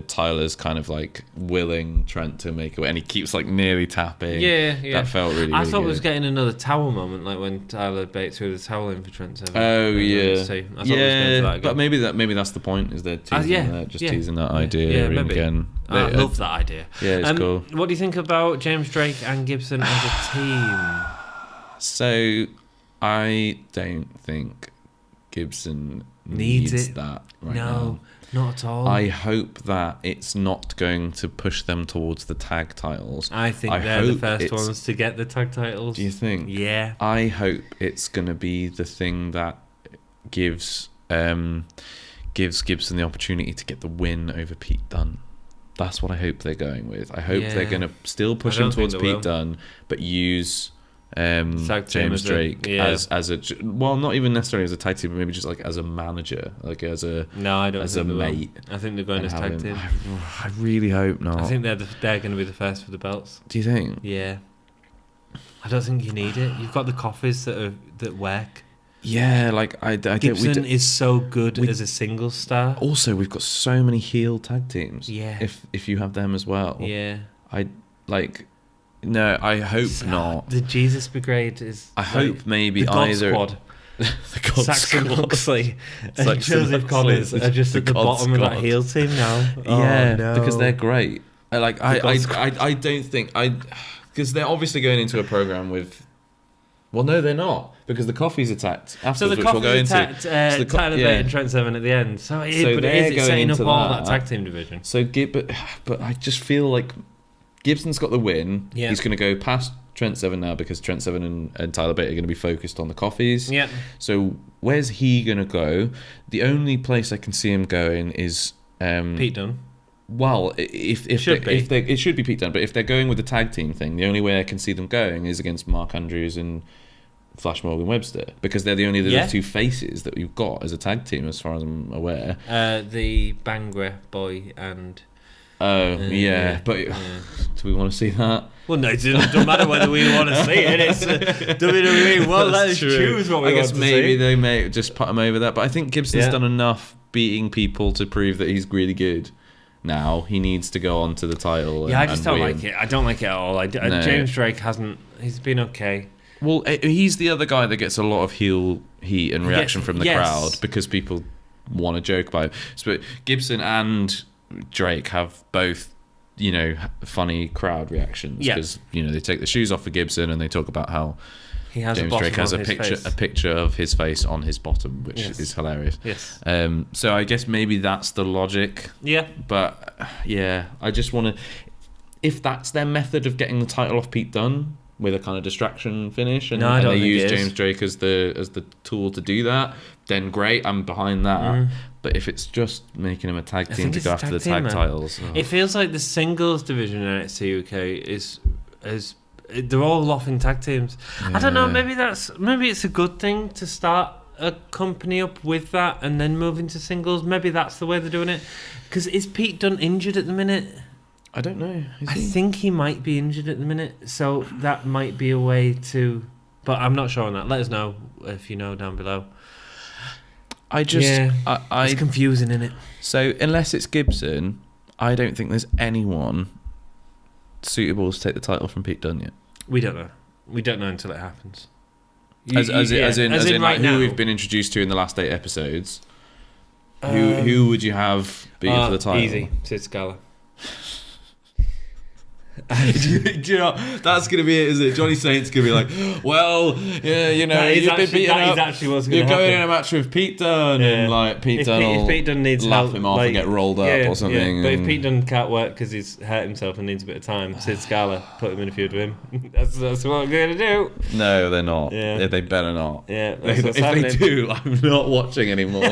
Tyler's kind of like willing Trent to make it, and he keeps like nearly tapping. Yeah. That felt really. I thought good. we was getting another towel moment, like when Tyler Bates threw the towel in for Trent Seven. Oh yeah, I thought it was going for that again. But maybe that's the point. Is they're teasing teasing that idea again. I love that idea. Yeah, it's cool. What do you think about James Drake and Gibson as a team? So, I don't think Gibson needs that right now. No, not at all. I hope that it's not going to push them towards the tag titles. I think they're the first ones to get the tag titles. Do you think? Yeah. I hope it's going to be the thing that gives Gibson the opportunity to get the win over Pete Dunne. That's what I hope they're going with. I hope they're going to still push him towards Pete Dunne, but use James Drake as a, well, not even necessarily as a tag team, but maybe just like as a manager, like as a mate. I think they're going as tag team. I really hope not. I think they're going to be the first for the belts. Do you think? Yeah. I don't think you need it. You've got the coffees that work. Yeah, like Gibson is so good as a single star. Also, we've got so many heel tag teams. Yeah. If you have them as well. Yeah. No, I hope not. The Jesus Brigade is. I hope maybe the God either. Squad. The God Saxon Squad. Huxley and Joseph Collins are just at the bottom of that heel team now. Because they're great. I don't think because they're obviously going into a program with. Well, no, they're not, because the Coffee's attacked afterwards, so the which we'll go into. Tyler Bate and Trent Seven at the end. So it's setting up all that tag team division. So, but I just feel like Gibson's got the win. Yeah. He's going to go past Trent Seven now because Trent Seven and Tyler Bate are going to be focused on the Coffees. Yeah. So where's he going to go? The only place I can see him going is Pete Dunne. Well, if it should be Pete Dunne, but if they're going with the tag team thing, the only way I can see them going is against Mark Andrews and Flash Morgan Webster, because they're the only two faces that we've got as a tag team, as far as I'm aware. The Bangra boy and. But do we want to see that? Well, no, it doesn't matter whether we want to see it. It's WWE. Well, let's choose what we want to see. I guess maybe they may just put him over that, but I think Gibson's done enough beating people to prove that he's really good. Now he needs to go on to the title. I just don't like it. I don't like it at all. James Drake hasn't. He's been okay. Well, he's the other guy that gets a lot of heel heat and reaction from the crowd because people want to joke about it. So Gibson and Drake have both, funny crowd reactions because they take the shoes off for Gibson and they talk about how James Drake has a picture of his face on his bottom, which is hilarious. Yes. So I guess maybe that's the logic. Yeah. But I just want to. If that's their method of getting the title off Pete Dunne with a kind of distraction finish, and they use James Drake as the tool to do that, then great. I'm behind that. But if it's just making him a tag team to go after the tag titles, it feels like the singles division in NXT UK is they're all off in tag teams. Yeah. I don't know. Maybe it's a good thing to start a company up with that and then move into singles. Maybe that's the way they're doing it. Because is Pete Dunne injured at the minute? I don't know. I think he might be injured at the minute, so that might be a way to... But I'm not sure on that. Let us know if you know down below. It's confusing, isn't it? So unless it's Gibson, I don't think there's anyone suitable to take the title from Pete Dunne yet. We don't know. We don't know until it happens. As in right like now. who we've been introduced to in the last 8 episodes. Who would you have beaten for the title? Easy. Sid Scala. Do you know, that's going to be it, isn't it? Johnny Saint's going to be like, well, yeah, you know, you've been beaten up. That is actually what's going You're to happen. going in a match with Pete Dunne, and like Pete Dunne will if Pete Dunne needs laugh help, him off and get rolled up or something. Yeah. But if Pete Dunne can't work because he's hurt himself and needs a bit of time, Sid Scala, put him in a feud with him. That's what I'm going to do. No, they're not. Yeah. They better not. Yeah, If they do, I'm not watching anymore. You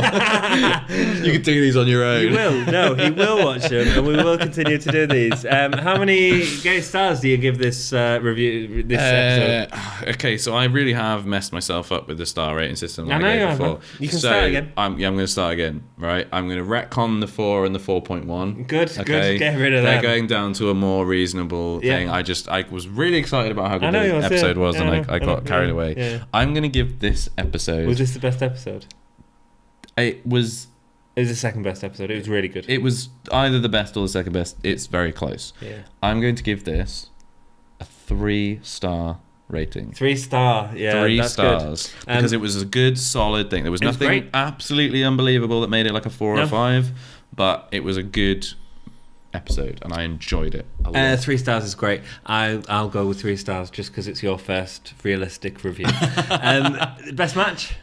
can do these on your own. You will. No, he will watch them, and we will continue to do these. How many gay stars do you give this review? This episode? Okay, so I really have messed myself up with the star rating system. I know you have. Before. You can start again. I'm going to start again. Right, I'm going to retcon the 4 and the 4.1. Good. Get rid of They're that. going down to a more reasonable thing. I was really excited about how good the episode was, and I got carried away. Yeah. I'm going to give this episode. Was this the best episode? It was. It was the second best episode. It was really good. It was either the best or the second best. It's very close. Yeah. I'm going to give this a 3-star rating. 3-star. Yeah. 3 that's stars. Good. Because it was a good, solid thing. There was nothing great. absolutely unbelievable that made it like a 4 or 5, but it was a good episode and I enjoyed it a lot. 3 stars is great. I'll go with 3 stars just because it's your first realistic review. Best match?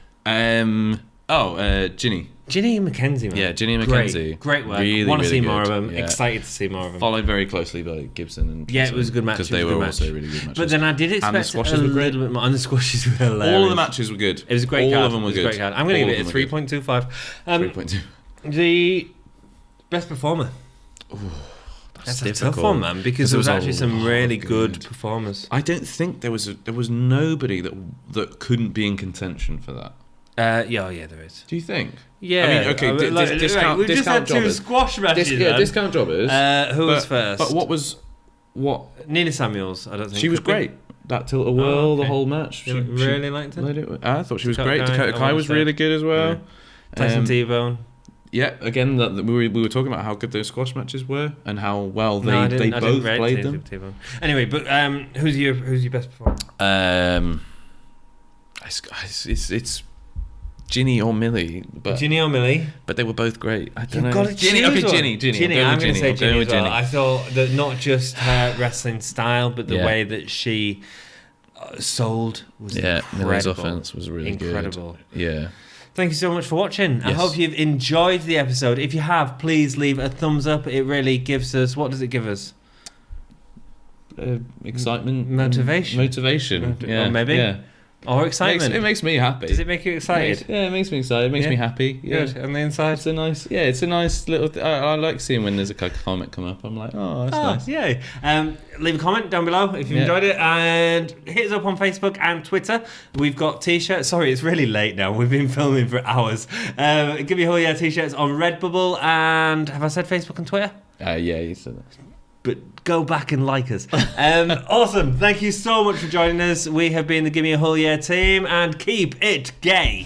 Jinny. Jinny Mckenzie, man. Yeah, Jinny Mckenzie. Great work. Really, Want to really see more of good. them. Yeah. Excited to see more of them. Followed very closely by Gibson and Yeah, it was a good match. because they were also really good matches. But then I did expect the squashes a were great. little bit more. And the squashes were hilarious. All of the matches were good. It was a great card. All of them were good. It was a great card. I'm going to give it a 3.25. 3.2. The best performer. That's a tough one, man, because there was actually some really good performers. I don't think there was nobody that couldn't be in contention for that. Yeah, there is. Do you think? Yeah. I mean, okay, we just had 2 squash matches. Discount jobbers. Who was first? But what? Nina Samuels, I don't think. She was great. That tilt-a-whirl, the whole match. You really liked her? I thought she was great. Dakota Kai was really good as well. Yeah. Tyson T-Bone. Yeah, again, we were talking about how good those squash matches were and how well they both played them. T-Bone. Anyway, but who's your best performer? It's Jinny or Millie, but they were both great. I don't know. Got to Jinny. choose Okay, Jinny. I'm going to say Jinny as well. Jinny. I thought that not just her wrestling style, but the way that she sold was incredible. Millie's offense was really incredible. Good. Yeah. Thank you so much for watching. Yes. I hope you've enjoyed the episode. If you have, please leave a thumbs up. It really gives us... What does it give us? Excitement. Motivation. Yeah. Or maybe. Yeah. Or excitement. It makes me happy. Does it make you excited? It makes me excited. It makes me happy. Yeah. Good. On the inside? It's a nice little... I like seeing when there's a comment come up. I'm like, oh, that's nice. Yay. Leave a comment down below if you enjoyed it, and hit us up on Facebook and Twitter. We've got t-shirts. Sorry, it's really late now. We've been filming for hours. Give me a whole year t-shirts on Redbubble, and have I said Facebook and Twitter? Yeah, you said that. But go back and like us. Awesome. Thank you so much for joining us. We have been the Gimme a Whole Year team, and keep it gay.